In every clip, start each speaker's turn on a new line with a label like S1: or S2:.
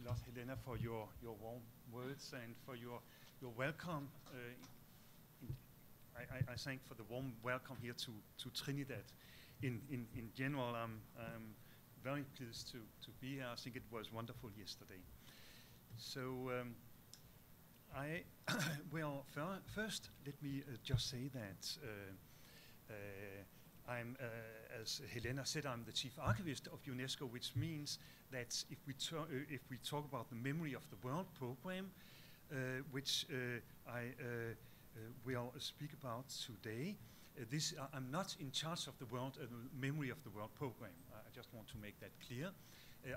S1: lot, Helena, for your warm words and for your welcome. I thank for the warm welcome here to Trinidad. In general, I'm very pleased to be here. I think it was wonderful yesterday. So well, first let me just say that I'm, as Helena said, I'm the chief archivist of UNESCO, which means that if we talk about the Memory of the World program, which I will speak about today, I'm not in charge of the Memory of the World program. I just want to make that clear.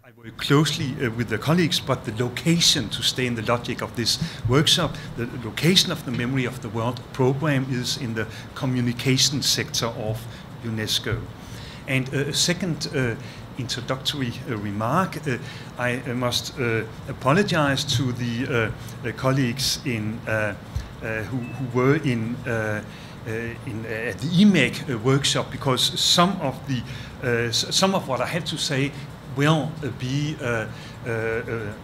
S1: I work closely with the colleagues, but the location, to stay in the logic of this workshop, the location of the Memory of the World program is in the communication sector of UNESCO. And a second introductory remark, I must apologize to the colleagues who were at the EMEC workshop, because some of what I have to say will be a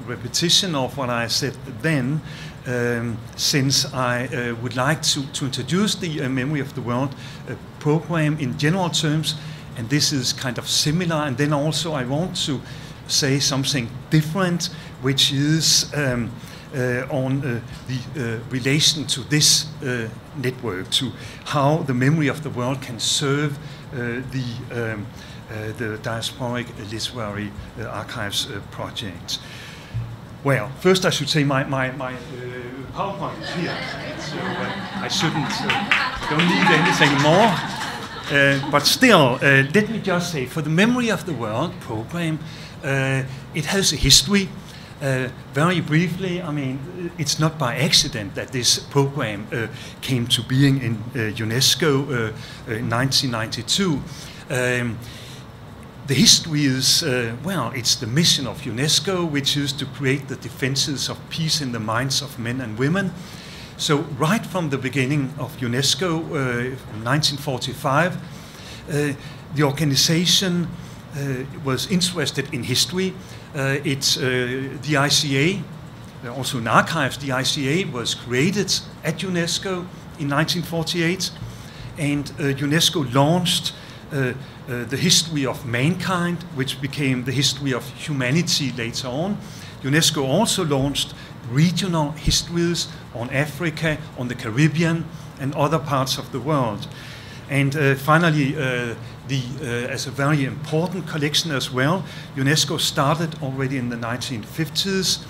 S1: repetition of what I said then, since I would like to introduce the Memory of the World program in general terms, and this is kind of similar, and then also I want to say something different, which is on the relation to this network, to how the Memory of the World can serve the Diasporic Literary Archives project. Well, first I should say my PowerPoint is here, so I don't need anything more. But still, let me just say, for the Memory of the World program, it has a history. Very briefly, I mean, it's not by accident that this program came to being in UNESCO in 1992. The history is, well, it's the mission of UNESCO, which is to create the defenses of peace in the minds of men and women. So right from the beginning of UNESCO, 1945, the organization was interested in history. It's the ICA, also in archives. The ICA was created at UNESCO in 1948, and UNESCO launched the history of mankind, which became the history of humanity later on. UNESCO also launched regional histories on Africa, on the Caribbean, and other parts of the world. And finally, as a very important collection as well, UNESCO started already in the 1950s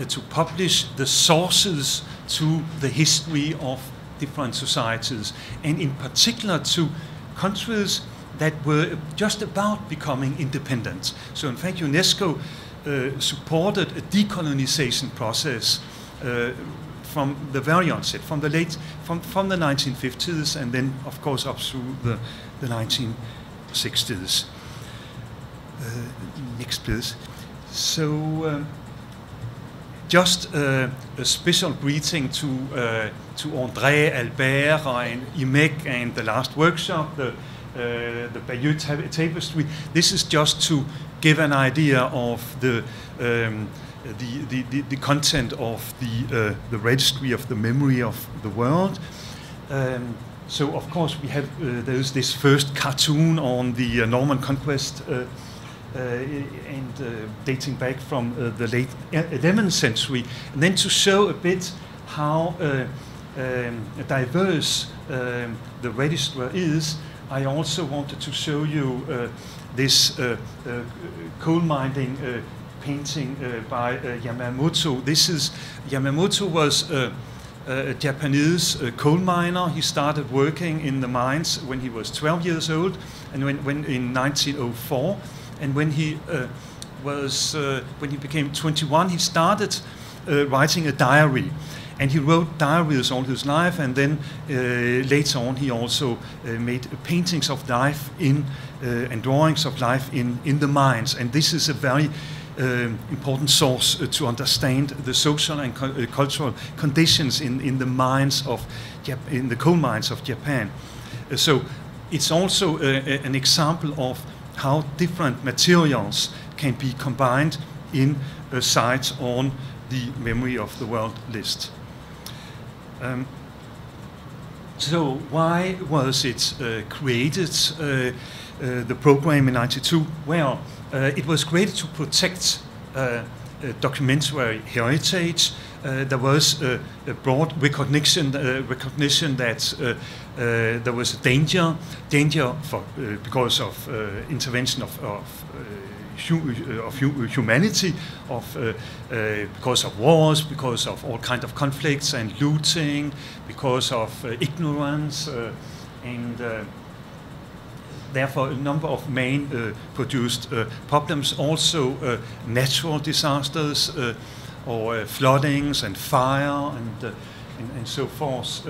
S1: to publish the sources to the history of different societies, and in particular to countries that were just about becoming independent. So in fact, UNESCO supported a decolonization process from the very onset, from the 1950s, and then of course up through the 1960s. Next, please. So just a special greeting to André, Albert, and IMEC, and the last workshop, the Bayeux Tapestry. This is just to give an idea of the content of the registry of the Memory of the World. So of course we have there's this first cartoon on the Norman conquest and dating back from the late 11th century, and then to show a bit how diverse the register is, I also wanted to show you this coal mining painting by Yamamoto. Yamamoto was a Japanese coal miner. He started working in the mines when he was 12 years old, and when in 1904, and when he became 21, he started writing a diary. And he wrote diaries all his life, and then later on he also made paintings of life and drawings of life in the mines. And this is a very important source to understand the social and cultural conditions in the mines in the coal mines of Japan. So it's also an example of how different materials can be combined in sites on the Memory of the World list. So why was it created, the program in '92? Well, it was created to protect documentary heritage. There was a broad recognition that there was a danger for because of intervention of humanity, because of wars, because of all kinds of conflicts and looting, because of ignorance, and therefore a number of main produced problems. Also natural disasters, or floodings and fire and so forth.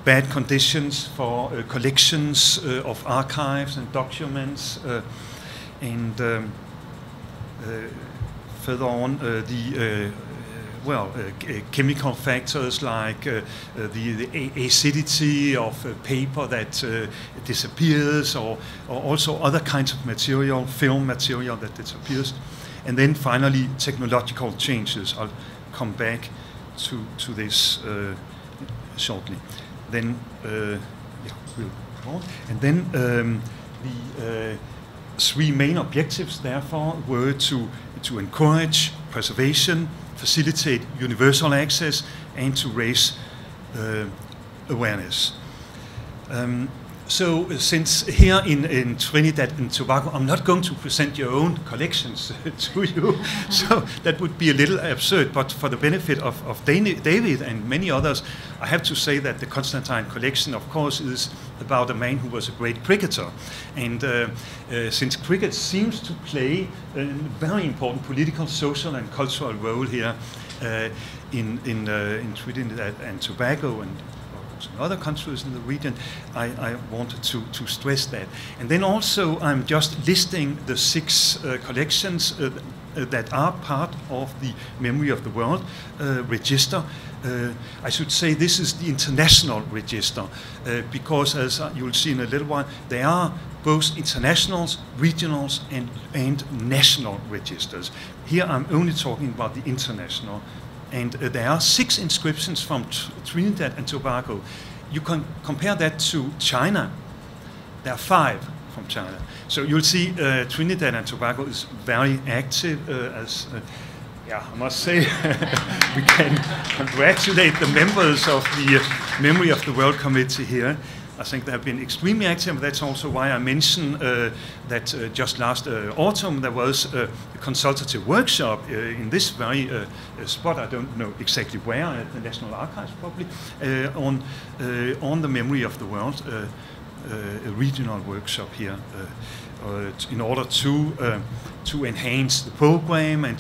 S1: Bad conditions for collections of archives and documents. And further on, chemical factors like the acidity of paper that disappears, or also other kinds of material, film material that disappears. And then finally, technological changes. I'll come back to this shortly. Then, we'll go on. And then the three main objectives, therefore, were to encourage preservation, facilitate universal access, and to raise awareness. So since here in Trinidad and Tobago, I'm not going to present your own collections to you, so that would be a little absurd, but for the benefit of David and many others, I have to say that the Constantine collection, of course, is about a man who was a great cricketer. And since cricket seems to play a very important political, social and cultural role here in Trinidad and Tobago, and in other countries in the region, I wanted to stress that. And then also I'm just listing the 6 collections that are part of the Memory of the World register. I should say this is the international register, because as you'll see in a little while, there are both internationals, regionals, and national registers. Here I'm only talking about the international. And there are 6 inscriptions from Trinidad and Tobago. You can compare that to China. There are 5 from China. So you'll see Trinidad and Tobago is very active. I must say, we can congratulate the members of the Memory of the World Committee here. I think they have been extremely active. That's also why I mentioned that just last autumn there was a consultative workshop in this very spot. I don't know exactly where, at the National Archives probably, on the Memory of the World, a regional workshop here, in order to enhance the program and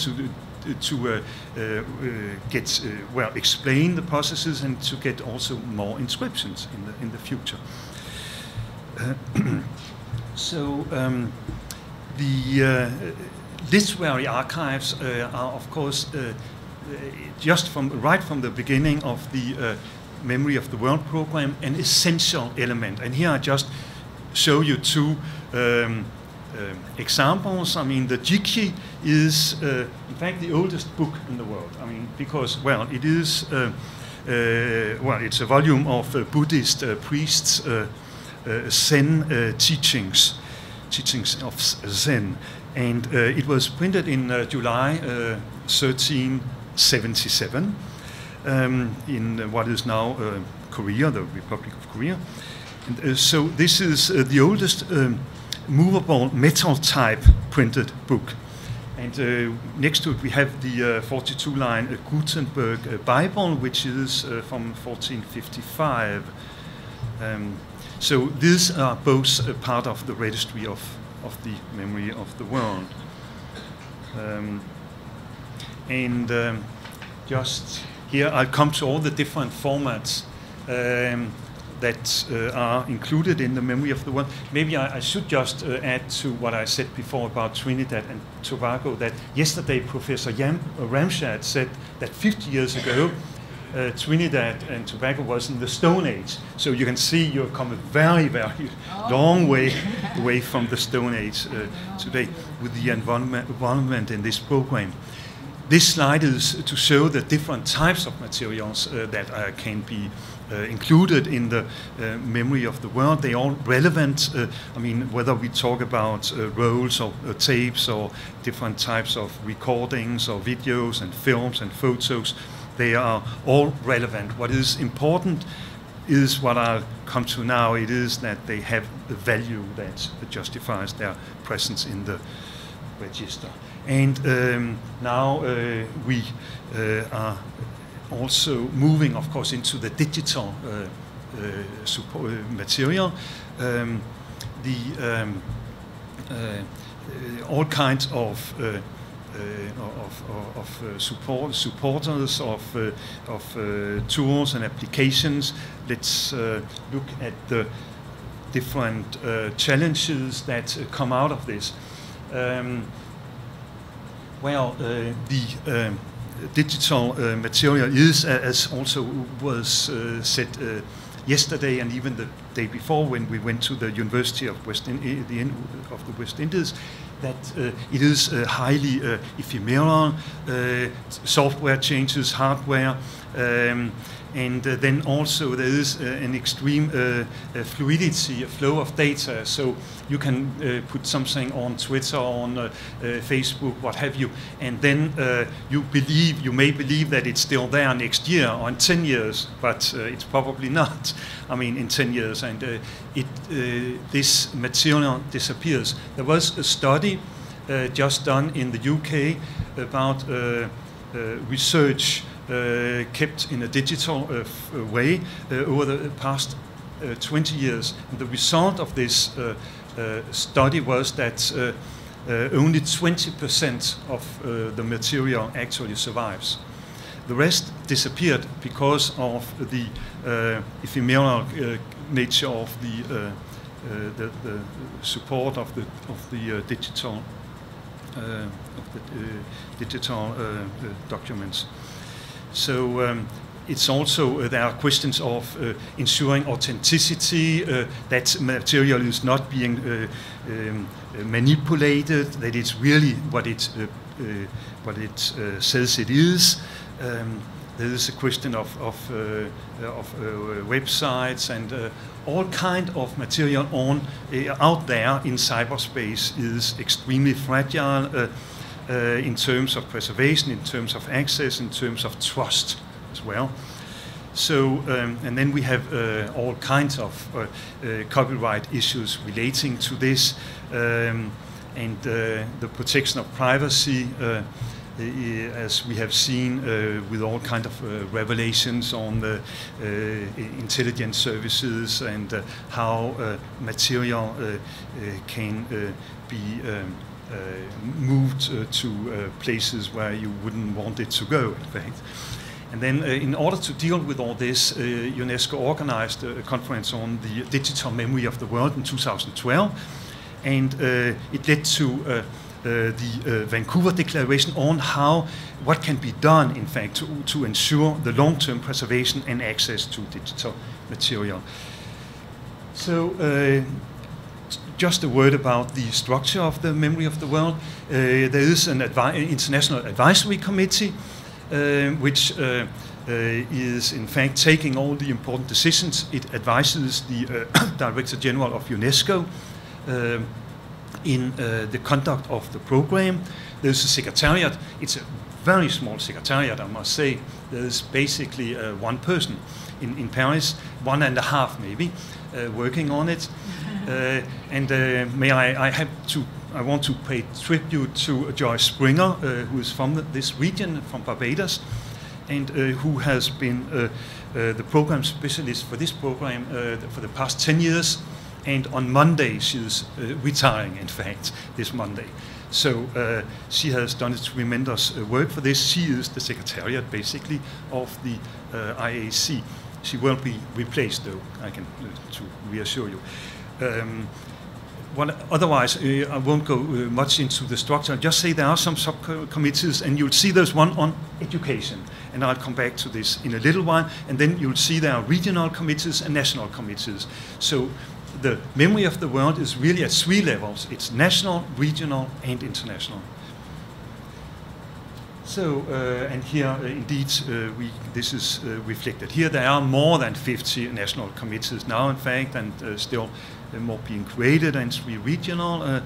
S1: to explain the processes and to get also more inscriptions in the future. So the literary archives are, of course, just right from the beginning of the Memory of the World program, an essential element. And here I just show you 2 examples. I mean, the Jiki is, in fact, the oldest book in the world. I mean, because, well, it is, it's a volume of Buddhist priests' Zen teachings of Zen. And it was printed in July 1377 in what is now Korea, the Republic of Korea. And so this is the oldest movable metal type printed book. And next to it we have the 42-line Gutenberg Bible, which is from 1455. So these are both a part of the registry of the Memory of the World. Just here I'll come to all the different formats that are included in the Memory of the World. Maybe I should just add to what I said before about Trinidad and Tobago, that yesterday Professor Ramshad said that 50 years ago Trinidad and Tobago was in the Stone Age. So you can see you've come a very, very long way away from the Stone Age today with the environment in this program. This slide is to show the different types of materials that can be included in the memory of the world. They are all relevant. I mean, whether we talk about rolls or tapes or different types of recordings or videos and films and photos, they are all relevant. What is important is what I'll come to now. It is that they have the value that justifies their presence in the register. And now we are also moving, of course, into the digital material. All kinds of supporters of tools and applications. Let's look at the different challenges that come out of this. The digital material is, as also was said yesterday and even the day before when we went to the University of the West Indies, that it is highly ephemeral. Software changes hardware, and then also there is an extreme fluidity, a flow of data. So you can put something on Twitter, on Facebook, what have you, and then you may believe that it's still there next year or in 10 years, but it's probably not. I mean, in 10 years, and this material disappears. There was a study just done in the UK about research kept in a digital way over the past 20 years. And the result of this study was that only 20% of the material actually survives. The rest disappeared because of the ephemeral nature of the support of the digital documents. So it's also there are questions of ensuring authenticity, that material is not being manipulated, that it's really what it says it is. There is a question of websites and all kind of material out there in cyberspace is extremely fragile in terms of preservation, in terms of access, in terms of trust as well. So, and then we have all kinds of copyright issues relating to this, and the protection of privacy, as we have seen with all kinds of revelations on the intelligence services and how material can be moved to places where you wouldn't want it to go, in fact. And then in order to deal with all this, UNESCO organized a conference on the digital memory of the world in 2012, and it led to the Vancouver Declaration on what can be done, in fact, to ensure the long-term preservation and access to digital material. So just a word about the structure of the memory of the world. There is an international advisory committee which is in fact taking all the important decisions. It advises the Director General of UNESCO in the conduct of the program. There's a secretariat. It's a very small secretariat, I must say. There's basically one person in Paris, 1.5 maybe, working on it. And I want to pay tribute to Joyce Springer, who is from this region, from Barbados, and who has been the program specialist for this program for the past 10 years. And on Monday, she is retiring, in fact, this Monday. So she has done a tremendous work for this. She is the secretariat, basically, of the IAC. She will be replaced, though, I can to reassure you. otherwise, I won't go much into the structure. I'll just say there are some subcommittees, and you'll see there's one on education, and I'll come back to this in a little while. And then you'll see there are regional committees and national committees. So the memory of the world is really at 3 levels. It's national, regional, and international. So, and here, indeed, this is reflected. Here there are more than 50 national committees now, in fact, and still more being created, and 3 regional.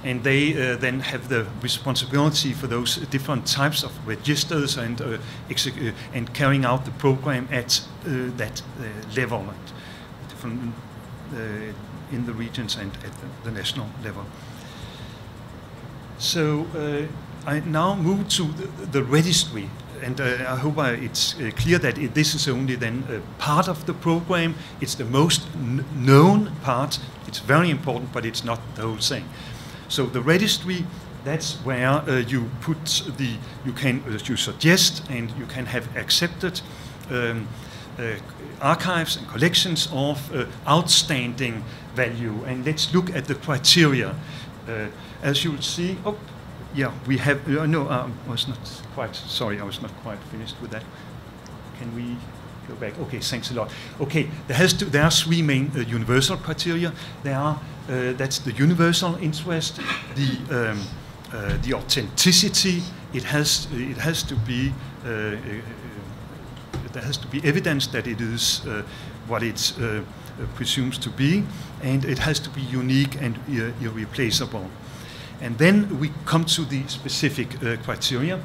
S1: And they then have the responsibility for those different types of registers and carrying out the program at that level, and different in the regions and at the national level. So I now move to the registry, and I hope it's clear that this is only then a part of the program. It's the most known part. It's very important, but it's not the whole thing. So the registry, that's where you put you suggest and you can have accepted archives and collections of outstanding value. And let's look at the criteria. As you will see, yeah, we have. No, I was not quite. Sorry, I was not quite finished with that. Can we go back? Okay, thanks a lot. Okay, there are 3 main universal criteria. There are that's the universal interest, the authenticity. It has to be. There has to be evidence that it is what it presumes to be, and it has to be unique and irreplaceable. And then we come to the specific criteria,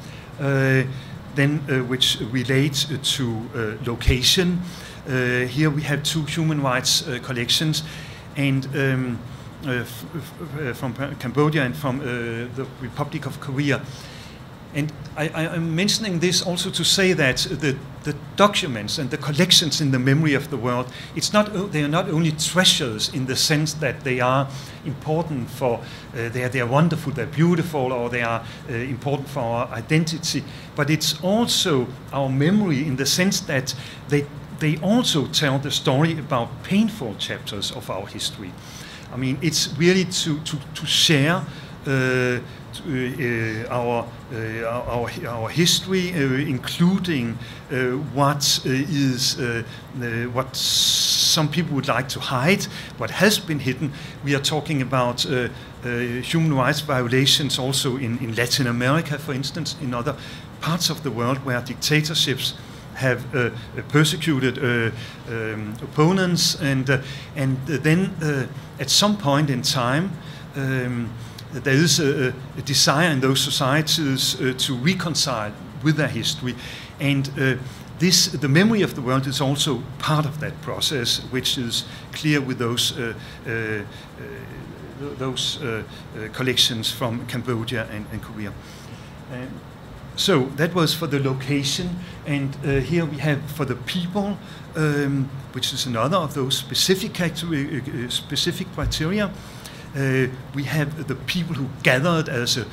S1: which relate to location. Here we have 2 human rights collections, and from Cambodia and from the Republic of Korea. And I'm mentioning this also to say that the documents and the collections in the memory of the world, they are not only treasures in the sense that they are important for, they are wonderful, they're beautiful, or they are important for our identity, but it's also our memory in the sense that they also tell the story about painful chapters of our history. I mean, it's really to share our history, including what some people would like to hide, what has been hidden. We are talking about human rights violations also in Latin America, for instance, in other parts of the world where dictatorships have persecuted opponents, and then at some point in time. There is a desire in those societies to reconcile with their history, and the memory of the world is also part of that process, which is clear with those collections from Cambodia and Korea. So that was for the location, and here we have for the people, which is another of those specific criteria. We have the people who gathered as a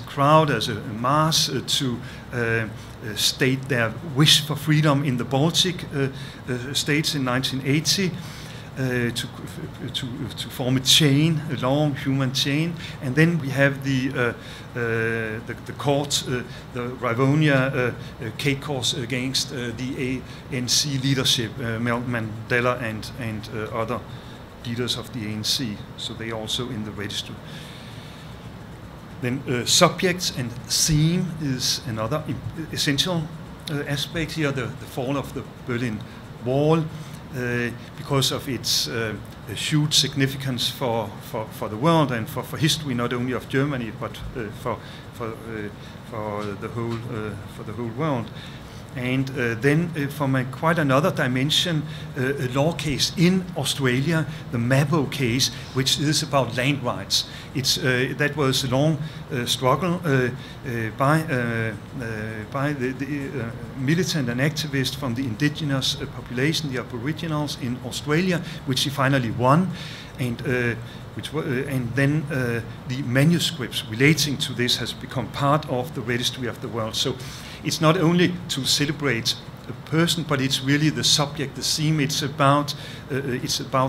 S1: crowd, as a mass, to state their wish for freedom in the Baltic states in 1980, to form a chain, a long human chain, and then we have the court, the Rivonia Cade course against the ANC leadership, Mandela and other leaders of the ANC, so they are also in the register. Then subjects and theme is another essential aspect here, the fall of the Berlin Wall, because of its huge significance for the world and for history, not only of Germany, but for the whole world. And then from quite another dimension, a law case in Australia, the Mabo case, which is about land rights. That was a long struggle by the militant and activist from the indigenous population, the Aboriginals in Australia, which he finally won. And then the manuscripts relating to this has become part of the registry of the world. So it's not only to celebrate person, but it's really the subject, the theme. It's about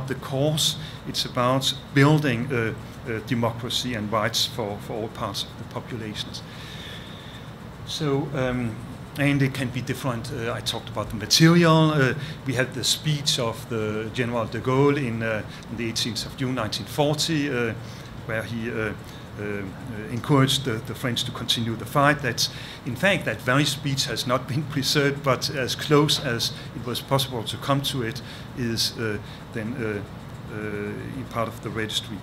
S1: the cause. It's about building democracy and rights for all parts of the populations. So, and it can be different. I talked about the material. We had the speech of the General de Gaulle in the 18th of June 1940, where he encouraged the French to continue the fight. That's, in fact, that very speech has not been preserved, but as close as it was possible to come to it is then part of the registry.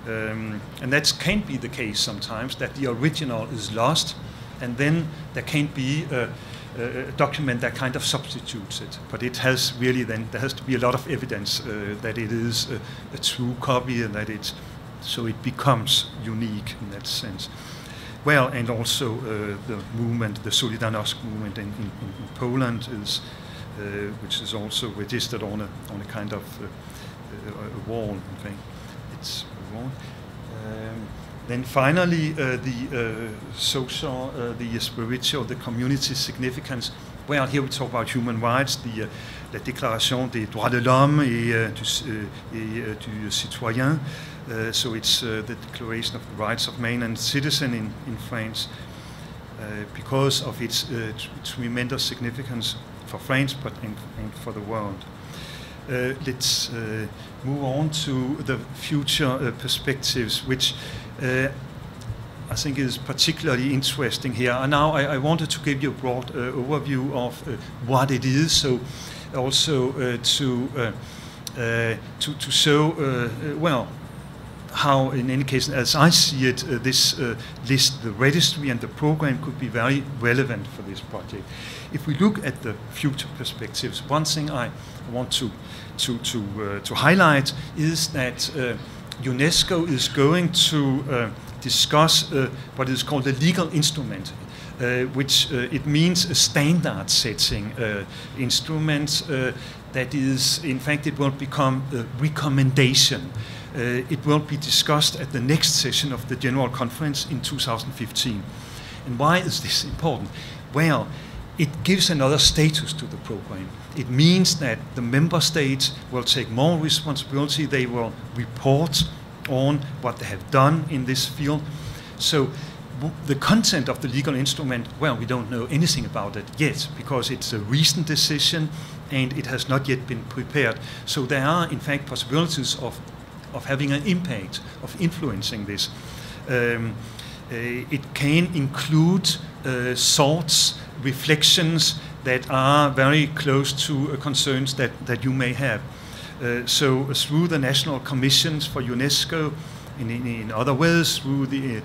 S1: And that can be the case sometimes, that the original is lost, and then there can't be a document that kind of substitutes it. But it has really then, there has to be a lot of evidence that it is a true copy and that it's, so it becomes unique in that sense. Well, and also the movement, the Solidarność movement in Poland is, which is also registered on a kind of a wall, in fact. It's a wall. Then finally, the social, the spiritual, the community significance. Well, here we talk about human rights, la Déclaration des droits de l'homme et du citoyen. So it's the Declaration of the Rights of Man and Citizen in France, because of its tremendous significance for France, but and for the world. Let's move on to the future perspectives, which I think is particularly interesting here. And now I wanted to give you a broad overview of what it is, so also to show, well, how, in any case, as I see it, this list, the registry and the program could be very relevant for this project. If we look at the future perspectives, one thing I want to highlight is that UNESCO is going to discuss what is called a legal instrument, which it means a standard-setting instrument that is, in fact, it will become a recommendation. It will be discussed at the next session of the General Conference in 2015. And why is this important? Well, it gives another status to the program. It means that the member states will take more responsibility. They will report on what they have done in this field. So the content of the legal instrument, well, we don't know anything about it yet because it's a recent decision and it has not yet been prepared. So there are, in fact, possibilities of having an impact, of influencing this. It can include thoughts, reflections that are very close to concerns that you may have. So through the national commissions for UNESCO, in other ways, through the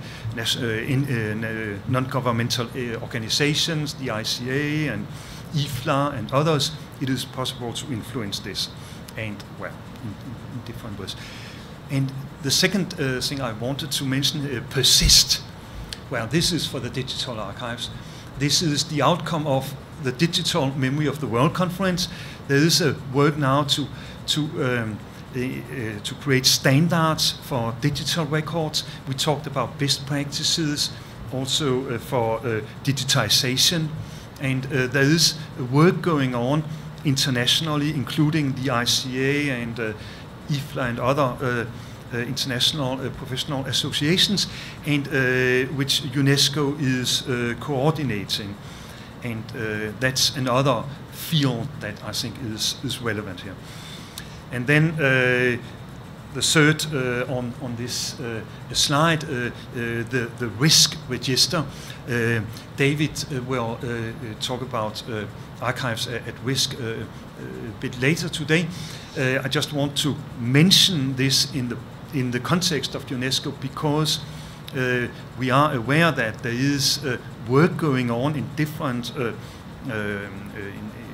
S1: non-governmental organizations, the ICA and IFLA and others, it is possible to influence this, and well, in different ways. And the second thing I wanted to mention, persist. Well, this is for the digital archives. This is the outcome of the Digital Memory of the World Conference. There is a work now to create standards for digital records. We talked about best practices, also for digitization. And there is work going on internationally, including the ICA and IFLA and other international professional associations, and which UNESCO is coordinating. And that's another field that I think is relevant here. And then the third on this slide, the risk register. David will talk about archives at risk a bit later today. I just want to mention this in the context of UNESCO because we are aware that there is work going on in different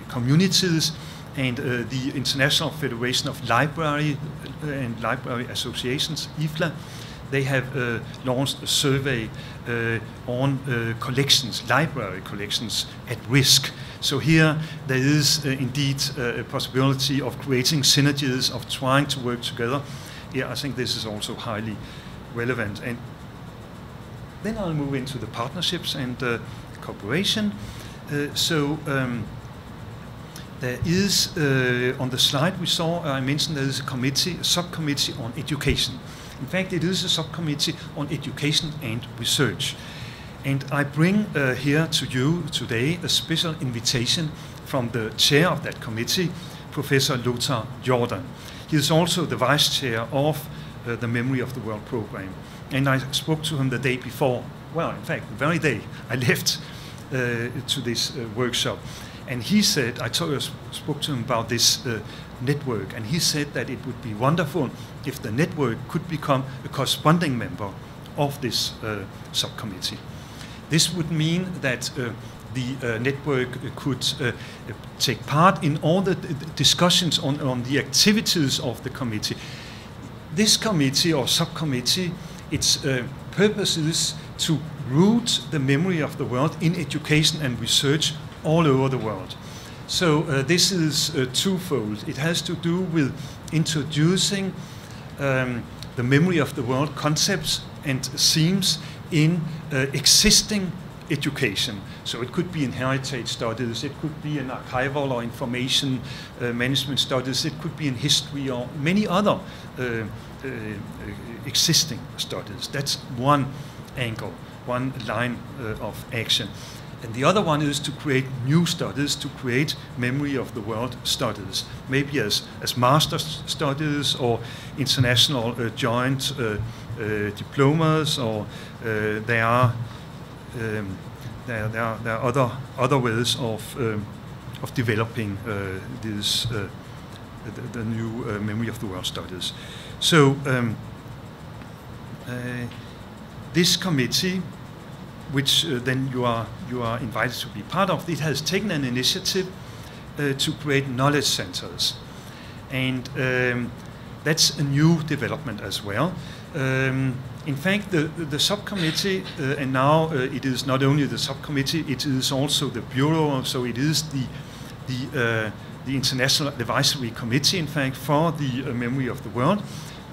S1: communities, and the International Federation of Library and Library Associations, IFLA, they have launched a survey on collections, library collections at risk. So here there is indeed a possibility of creating synergies, of trying to work together. Yeah, I think this is also highly relevant. And then I'll move into the partnerships and cooperation. there is, on the slide we saw, I mentioned there is a subcommittee on education. In fact, it is a subcommittee on education and research. And I bring here to you today a special invitation from the chair of that committee, Professor Lothar Jordan. He is also the vice chair of the Memory of the World program. And I spoke to him the day before, well, in fact, the very day I left to this workshop. And he said, I spoke to him about this network, and he said that it would be wonderful if the network could become a corresponding member of this subcommittee. This would mean that the network could take part in all the discussions on the activities of the committee. This committee or subcommittee, its purpose is to root the memory of the world in education and research all over the world. So this is twofold. It has to do with introducing the memory of the world concepts and themes in existing education. So it could be in heritage studies, it could be in archival or information management studies, it could be in history or many other existing studies. That's one angle, one line of action. And the other one is to create new studies, to create memory of the world studies, maybe as master studies or international joint diplomas, or there are other ways of developing this the new memory of the world studies. So this committee, which then you are invited to be part of, it has taken an initiative to create knowledge centers, and that's a new development as well. In fact, the subcommittee, and now it is not only the subcommittee, it is also the bureau. So it is the International Advisory Committee, in fact, for the memory of the world,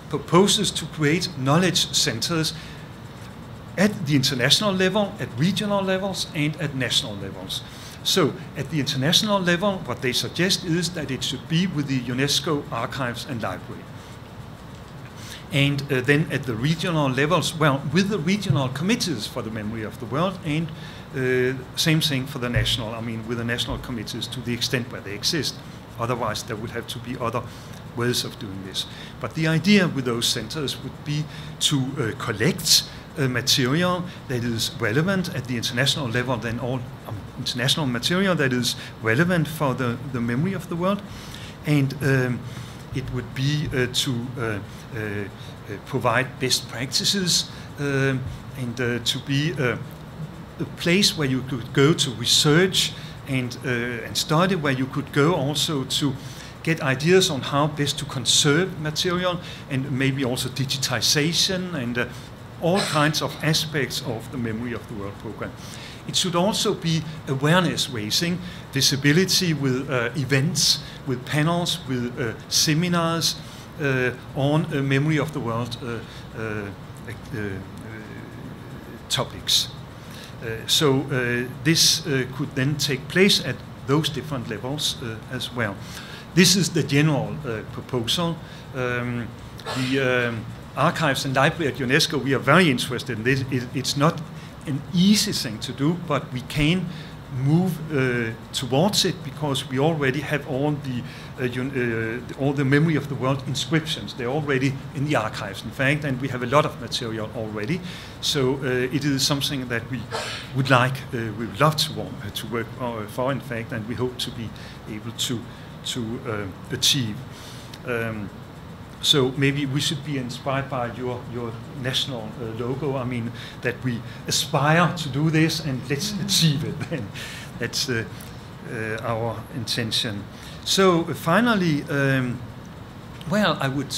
S1: proposes to create knowledge centers at the international level, at regional levels, and at national levels. So at the international level, what they suggest is that it should be with the UNESCO archives and library. And then at the regional levels, well, with the regional committees for the memory of the world, and same thing for the national, I mean, with the national committees to the extent where they exist. Otherwise, there would have to be other ways of doing this. But the idea with those centers would be to collect material that is relevant at the international level, then all international material that is relevant for the memory of the world. And it would be to provide best practices and to be a place where you could go to research and study, where you could go also to get ideas on how best to conserve material, and maybe also digitization and all kinds of aspects of the Memory of the World program. It should also be awareness raising, visibility with events, with panels, with seminars on Memory of the World topics. So this could then take place at those different levels as well. This is the general proposal. The archives and library at UNESCO, we are very interested in this. It's not an easy thing to do, but we can move towards it because we already have all the memory of the world inscriptions. They're already in the archives, in fact, and we have a lot of material already. So it is something that we would like, we would love to work for, in fact, and we hope to be able to achieve. So maybe we should be inspired by your national logo. I mean, that we aspire to do this and let's achieve it. That's our intention. So finally, well, I would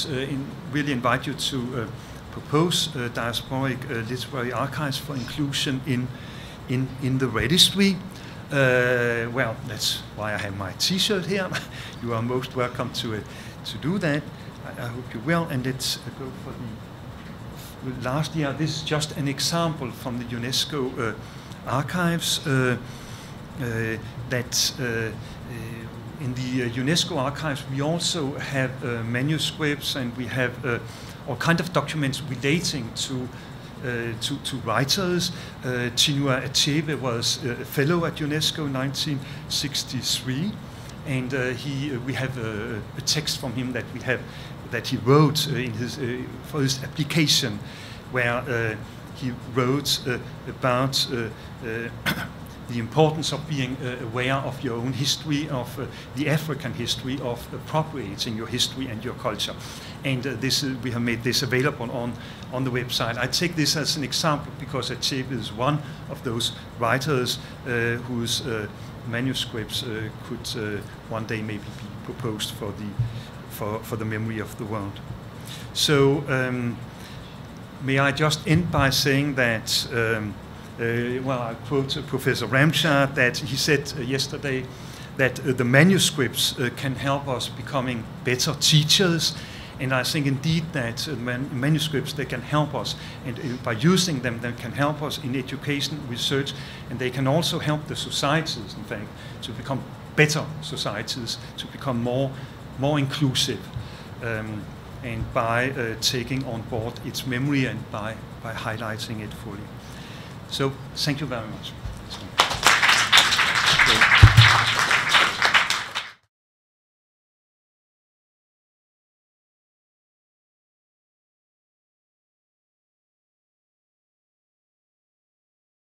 S1: really invite you to propose diasporic literary archives for inclusion in the registry. Well, that's why I have my T-shirt here. You are most welcome to do that. I hope you will. And let's go for the last year. This is just an example from the UNESCO archives. that in the UNESCO archives we also have manuscripts, and we have all kind of documents relating to writers. Chinua Achebe was a fellow at UNESCO in 1963, and we have a text from him that he wrote in his for his application, where he wrote about the importance of being aware of your own history, of the African history, of appropriating your history and your culture. And we have made this available on the website. I take this as an example because Achebe is one of those writers whose manuscripts could one day maybe be proposed for the memory of the world. So may I just end by saying that well, I quote Professor Ramchar, that he said yesterday that the manuscripts can help us becoming better teachers, and I think indeed that manuscripts, they can help us, and by using them, they can help us in education, research, and they can also help the societies, in fact, to become better societies, to become more inclusive, and by taking on board its memory and by highlighting it fully. So, thank you very much.